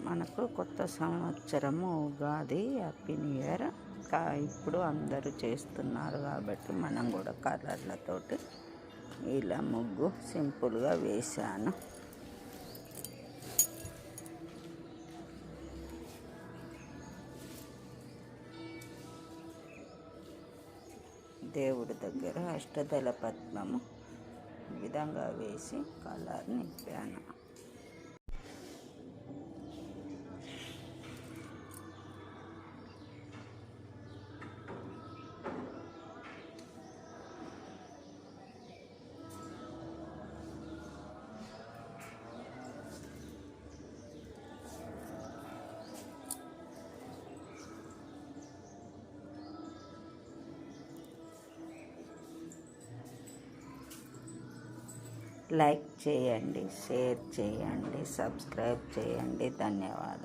మనకు కొత్త సంవత్సరము ఉగాది, హ్యాపీ న్యూ ఇయర్. ఇప్పుడు అందరూ చేస్తున్నారు కాబట్టి మనం కూడా కలర్లతోటి ఇలా ముగ్గు సింపుల్గా వేశాను. దేవుడి దగ్గర అష్టదళ పద్మము ఈ విధంగా వేసి కలర్ నింపాను. లైక్ చేయండి, షేర్ చేయండి, సబ్స్క్రైబ్ చేయండి. ధన్యవాదాలు.